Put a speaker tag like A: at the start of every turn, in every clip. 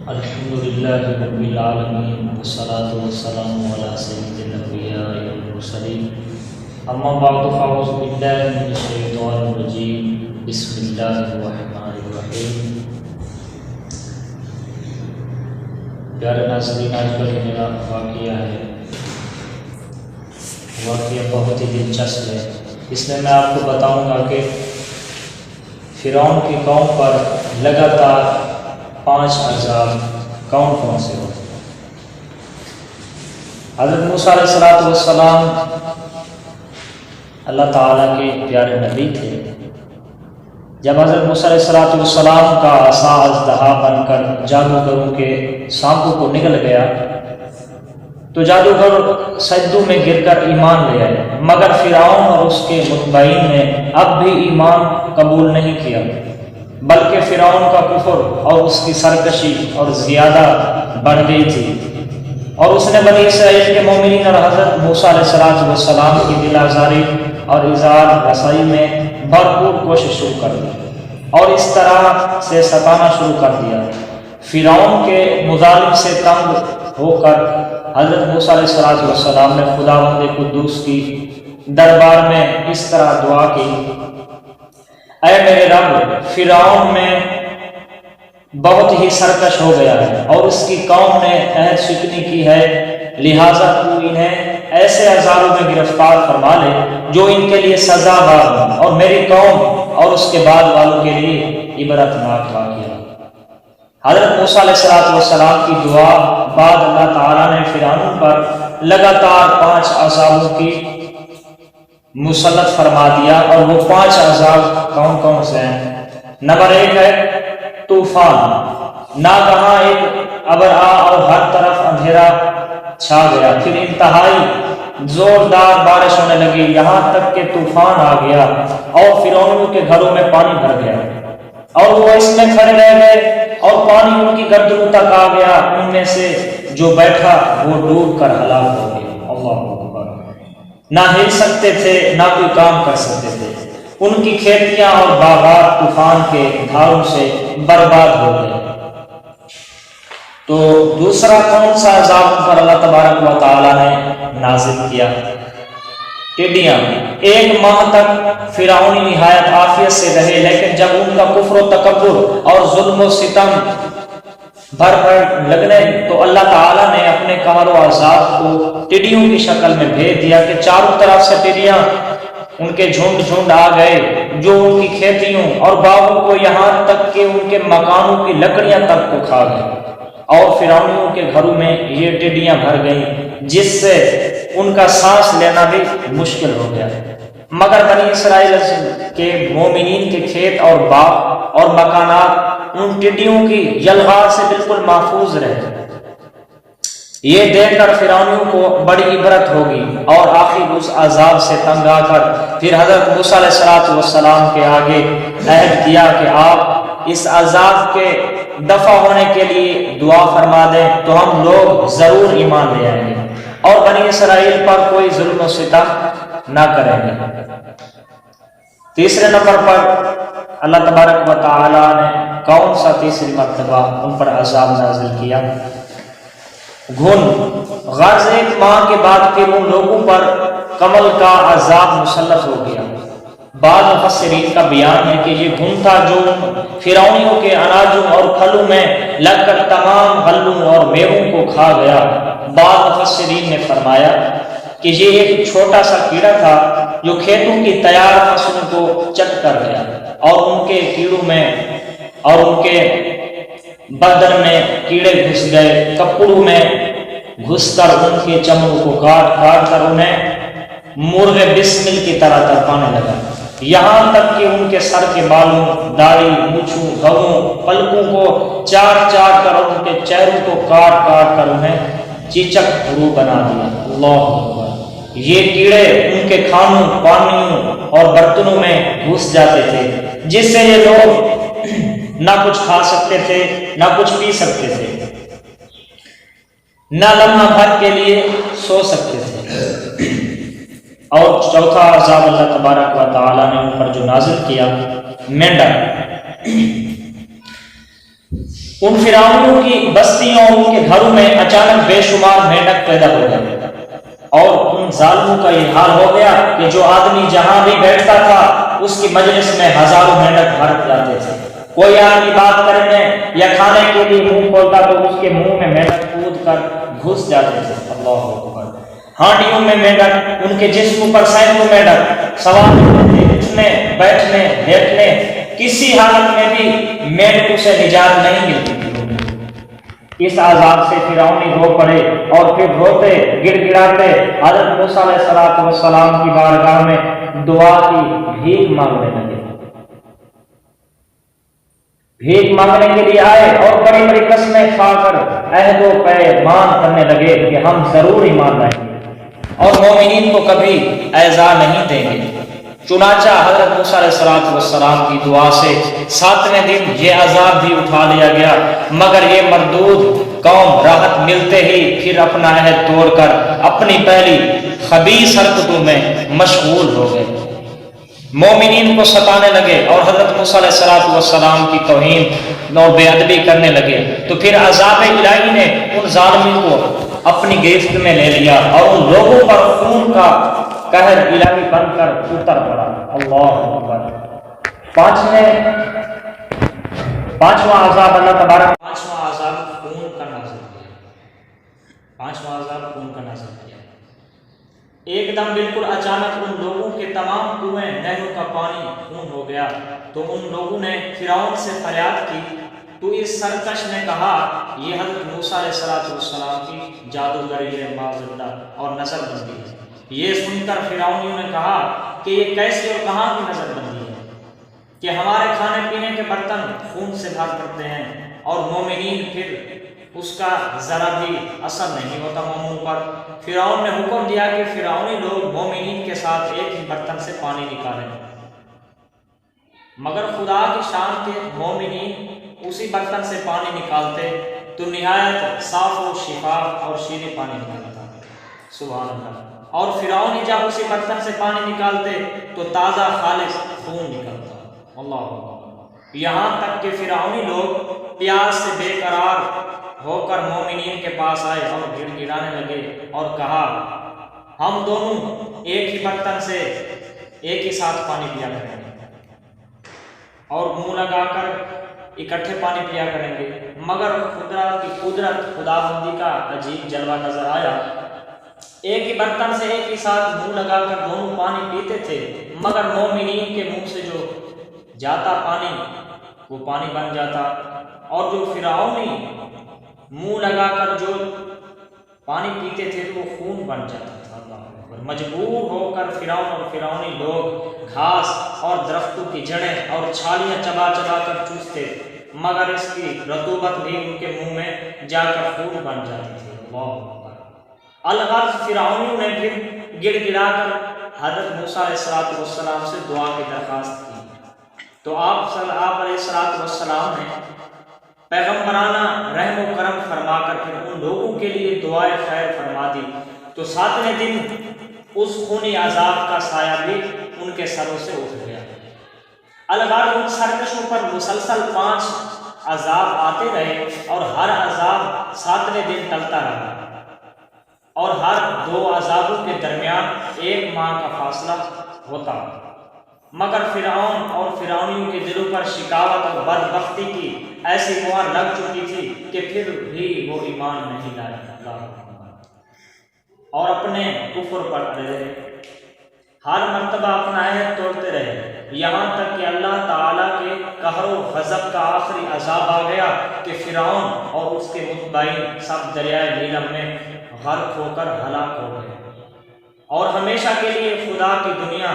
A: الحمدللہ رب العالمین والصلاة والسلام علی سید الانبیاء والمرسلین اما بعد فاعوذ باللہ من الشیطان الرجیم بسم اللہ الرحمن الرحیم۔ پیارے ناظرین، آج کا جو میرا واقعہ ہے واقعہ بہت ہی دلچسپ ہے۔ اس میں آپ کو بتاؤں گا کہ فرعون کی قوم پر لگاتار 5 عذاب کون سے ہوتے ہیں۔ حضرت موسیٰ علیہ السلام اللہ تعالیٰ کے پیارے نبی تھے۔ جب حضرت موسیٰ علیہ السلام کا عصا اژدہا بن کر جادوگروں کے سانپوں کو نگل گیا تو جادوگر سجدوں میں گر کر ایمان لے آئے، مگر فرعون اور اس کے متبعین نے اب بھی ایمان قبول نہیں کیا، بلکہ فرعون کا کفر اور اس کی سرکشی اور زیادہ بڑھ گئی تھی، اور اس نے بنی اسرائیل کے مومنین اور حضرت موسیٰ علیہ السلام کی دل آزاری اور اظہار رسائی میں بھرپور کوشش شروع کر دی اور اس طرح سے ستانا شروع کر دیا۔ فرعون کے مظالم سے تنگ ہو کر حضرت موسیٰ علیہ السلام نے خداوند قدوس کی دربار میں اس طرح دعا کی: اے میرے رب، فرعون میں بہت ہی سرکش ہو گیا ہے اور اس کی قوم نے عہد شکنی کی ہے، لہٰذا تو انہیں ایسے عذابوں میں گرفتار فرما لے جو ان کے لیے سزاوار ہوں، اور میری قوم اور اس کے بعد والوں کے لیے عبرتناک واقعہ۔ حضرت موسیٰ علیہ السلام کی دعا بعد اللہ تعالیٰ نے فرعون پر لگاتار 5 عذابوں کی مسلط فرما دیا، اور وہ 5 عذاب کون سے ہیں؟ نمبر 1 ہے طوفان۔ ناگہاں ایک ابر آ اور ہر طرف اندھیرا چھا گیا، پھر انتہائی زوردار بارش ہونے لگی، یہاں تک کہ طوفان آ گیا اور فرعونیوں کے گھروں میں پانی بھر گیا، اور وہ اس میں کھڑے رہ گئے اور پانی ان کی گردنوں تک آ گیا، ان میں سے جو بیٹھا وہ ڈوب کر ہلاک ہو گیا۔ اللہ اکبر! نہ ہل سکتے تھے، نہ کوئی کام کر سکتے تھے، ان کی کھیتیاں اور باغات طوفان کے دھاروں سے برباد ہو گئے۔ تو دوسرا کون سا عذاب پر اللہ تبارک و تعالیٰ نے نازل کیا؟ ٹڈیاں۔ 1 ماہ تک فرعونی نہایت عافیت سے رہے، لیکن جب ان کا کفر و تکبر اور ظلم و ستم بھر لگنے تو اللہ تعالیٰ نے اپنے قہر و عذاب کو ٹڈیوں کی شکل میں بھیج دیا کہ چاروں طرف سے ٹڈیاں ان کے جھنڈ آ گئے، جو ان کی کھیتیوں اور باغوں کو، یہاں تک کہ ان کے مکانوں کی لکڑیاں تک کو کھا گئے، اور فرعونیوں کے گھروں میں یہ ٹڈیاں بھر گئیں، جس سے ان کا سانس لینا بھی مشکل ہو گیا۔ مگر بنی اسرائیل کے مومنین کے کھیت اور باغ اور مکانات ان ٹڈیوں کی یلغار سے بالکل محفوظ رہے۔ یہ دیکھ کر فرعونیوں کو بڑی عبرت ہوگی، اور آخر اس عذاب سے تنگ آ کر پھر حضرت موسیٰ علیہ السلام کے آگے عہد کیا کہ آپ اس عذاب کے دفع ہونے کے لیے دعا فرما دیں تو ہم لوگ ضرور ایمان لے آئیں گے اور بنی اسرائیل پر کوئی ظلم و ستم نہ کریں گے۔ تیسرے نمبر پر اللہ تبارک و تعالیٰ نے کون سا تیسری مرتبہ ان پر عذاب نازل کیا؟ گھن۔ غرض 1 ماہ کے بعد پھر ان لوگوں پر کمل کا عذاب مسلط ہو گیا۔ بعض مفسرین کا بیان ہے کہ یہ گھن تھا جو فرعونیوں کے اناجوں اور پھلوں میں لگ کر تمام غلوں اور میووں کو کھا گیا۔ بعض مفسرین نے فرمایا کہ یہ ایک چھوٹا سا کیڑا تھا جو کھیتوں کی تیار فصلوں کو چٹ کر گیا، اور ان کے کیڑوں میں اور ان کے بدن میں کیڑے گھس گئے، کپڑوں میں گھس کر ان کے چمڑوں کو کاٹ کر انہیں مرغ بسمل کی طرح تڑپانے لگا، یہاں تک کہ ان کے سر کے بالوں، داڑھی، مونچھوں، گھروں، پلکوں کو چاٹ کر ان کے چہروں کو کاٹ کر انہیں چیچک روح بنا دیا۔ اللہ اکبر! یہ کیڑے ان کے کھانوں، پانیوں اور برتنوں میں گھس جاتے تھے، جس سے یہ لوگ نہ کچھ کھا سکتے تھے، نہ کچھ پی سکتے تھے، نہ لمحہ بھر کے لیے سو سکتے تھے۔ اور چوتھا عذاب اللہ تبارک و تعالیٰ نے ان پر جو نازل کیا، مینڈک۔ ان فرعونیوں کی بستیوں اور ان کے گھروں میں اچانک بے شمار مینڈک پیدا ہو گئے، اور ان ظالموں کا یہ حال ہو گیا کہ جو آدمی جہاں بھی بیٹھتا تھا اس کی مجلس میں ہزاروں مینڈک بھر جاتے تھے۔ کوئی آدمی بات کرنے یا کھانے کے لیے منہ کھولتا تو اس کے منہ میں مینڈک کود کر گھس جاتے تھے۔ اللہ اکبر۔ ہانڈیوں میں مینڈک، ان کے جسم پر سینکڑوں مینڈک سوار ہوتے تھے، اٹھنے بیٹھنے لیٹنے کسی حالت میں بھی مینڈکوں سے نجات نہیں ملتی تھی۔ اس عذاب سے فرعونی رو پڑے اور پھر روتے گڑ گڑاتے حضرت موسیٰ علیہ السلام کی بارگاہ میں دعا کی بھیک مانگنے لگے۔ بھیک مانگنے کے لیے آئے اور بڑی بڑی قسمیں کھا کر عہد و پیمان کرنے لگے کہ ہم ضرور ایمان لائیں گے اور مومنین کو کبھی ایذا نہیں دیں گے۔ چنانچہ حضرت موسیٰ علیہ السلام کی دعا سے 7ویں دن یہ عذاب بھی اٹھا لیا گیا، مگر یہ مردود قوم راحت ملتے ہی پھر اپنا عہد توڑ کر اپنی پہلی خبیث حرکتوں میں مشغول ہو گئے، مومنین کو ستانے لگے اور حضرت موسیٰ علیہ السلام کی توہین اور بے ادبی کرنے لگے۔ تو پھر عذاب الہی نے ان ظالمین کو اپنی گرفت میں لے لیا اور ان لوگوں پر خون کا قہر الہی بن کر اتر پڑا۔ اللہ اکبر۔ پانچواں عذاب اللہ تبارک پانچواں عذاب خون کا نازل کیا۔ پانچواں عذاب خون کا نازل کیا۔ ایک دم بالکل اچانک ان لوگوں کے تمام کنویں نہروں کا پانی خون ہو گیا، تو ان لوگوں نے فرعون سے فریاد کی تو اس سرکش نے کہا یہ حضرت موسیٰ علیہ السلام کی جادوگری ہے معذاللہ اور نظر بندی ہے۔ یہ سن کر فرعونیوں نے کہا کہ یہ کیسی اور کہاں کی نظر بندی ہے کہ ہمارے کھانے پینے کے برتن خون سے بھر کرتے ہیں اور مومنین پھر اس کا ذرا بھی اثر نہیں ہوتا مومنوں پر۔ فرعون نے حکم دیا کہ فرعونی لوگ مومنین کے ساتھ ایک ہی برتن سے پانی نکالیں، مگر خدا کی شان کے مومنین اسی برتن سے پانی نکالتے تو نہایت صاف و شفاف اور شیریں پانی نکلتا۔ سبحان اللہ۔ اور فرعونی جب اسی برتن سے پانی نکالتے تو تازہ خالص خون نکلتا۔ اللہ اکبر۔ یہاں تک کہ فرعونی لوگ پیاس سے بے قرار ہو کر مومنین کے پاس آئے اور گڑ گڑانے لگے اور کہا ہم دونوں ایک ہی برتن سے ایک ہی ساتھ پانی پیا کریں گے اور منہ لگا کر اکٹھے پانی پیا کریں گے، مگر خدا کی قدرت خداوندی کا عجیب جلوہ نظر آیا۔ ایک ہی برتن سے ایک ہی ساتھ منہ لگا کر دونوں پانی پیتے تھے، مگر مومنین کے منہ سے جو جاتا پانی وہ پانی بن جاتا، اور جو فرعونی منہ لگا کر جو پانی پیتے تھے وہ خون بن جاتا تھا۔ اللہ اکبر۔ مجبور ہو کر فرعون اور فرعونی لوگ گھاس اور درختوں کی جڑیں اور چھالیاں چبا چبا کر چوستے، مگر اس کی رطوبت بھی ان کے منہ میں جا کر خون بن جاتی تھی۔ اللہ اکبر۔ الغرض فرعونیوں نے پھر گڑ گڑا کر حضرت موسیٰ علیہ السلام سے دعا کی درخواست کی، تو آپ علیہ السلام نے پیغمبرانہ رحم و کرم فرما کر پھر ان لوگوں کے لیے دعائے خیر فرما دی، تو 7ویں دن اس خونی عذاب کا سایہ بھی ان کے سروں سے اٹھ گیا۔ الغرض ان سرکشوں پر مسلسل 5 عذاب آتے رہے اور ہر عذاب 7ویں دن ٹلتا رہا، اور ہر 2 عذابوں کے درمیان 1 ماہ کا فاصلہ ہوتا، مگر فرعون اور فرعونیوں کے دلوں پر شکاوت اور بدبختی کی ایسی مہر لگ چکی تھی کہ پھر بھی وہ ایمان نہیں لائے اور اپنے کفر پر اڑے رہے، ہر مرتبہ اپنا عہد توڑتے رہے، یہاں تک کہ اللہ تعالیٰ کے قہر و غضب کا آخری عذاب آ گیا کہ فرعون اور اس کے متبعین سب دریائے نیلم میں غرق ہو کر ہلاک ہو گئے، اور ہمیشہ کے لیے خدا کی دنیا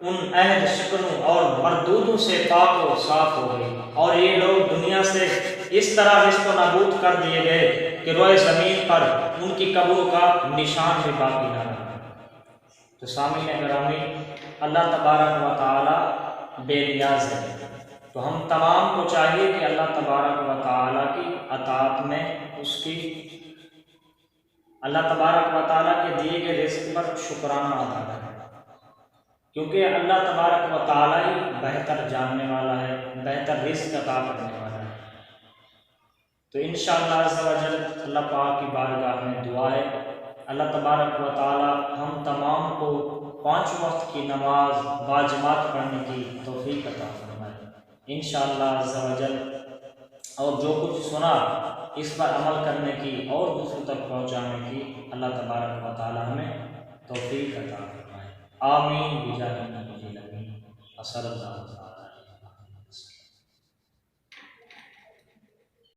A: ان عہد شکنوں اور مردودوں سے پاک و صاف ہو گئی، اور یہ لوگ دنیا سے اس طرح رشت و نابود کر دیے گئے کہ روئے زمین پر ان کی قبروں کا نشان بھی باقی نہ رہا۔ تو سامعین گرامی، اللہ تبارک و تعالی بے نیاز ہے، تو ہم تمام کو چاہیے کہ اللہ تبارک و تعالی کی اطاعت میں اللہ تبارک و تعالیٰ کے دیے گئے رزق پر شکرانہ ادا کریں، کیونکہ اللہ تبارک و تعالیٰ ہی بہتر جاننے والا ہے، بہتر رزق عطا کرنے والا ہے۔ تو انشاءاللہ عز و جل اللہ پاک کی بارگاہ میں دعا ہے اللہ تبارک و تعالی ہم تمام کو 5 وقت کی نماز باجماعت پڑھنے کی توفیق عطا فرمائے انشاءاللہ عز و جل، اور جو کچھ سنا اس پر عمل کرنے کی اور دوسروں تک پہنچانے کی اللہ تبارک و تعالی ہمیں توفیق عطا فرمائے، آمین بجاہ النبی الامین، صلی اللہ علیہ وسلم۔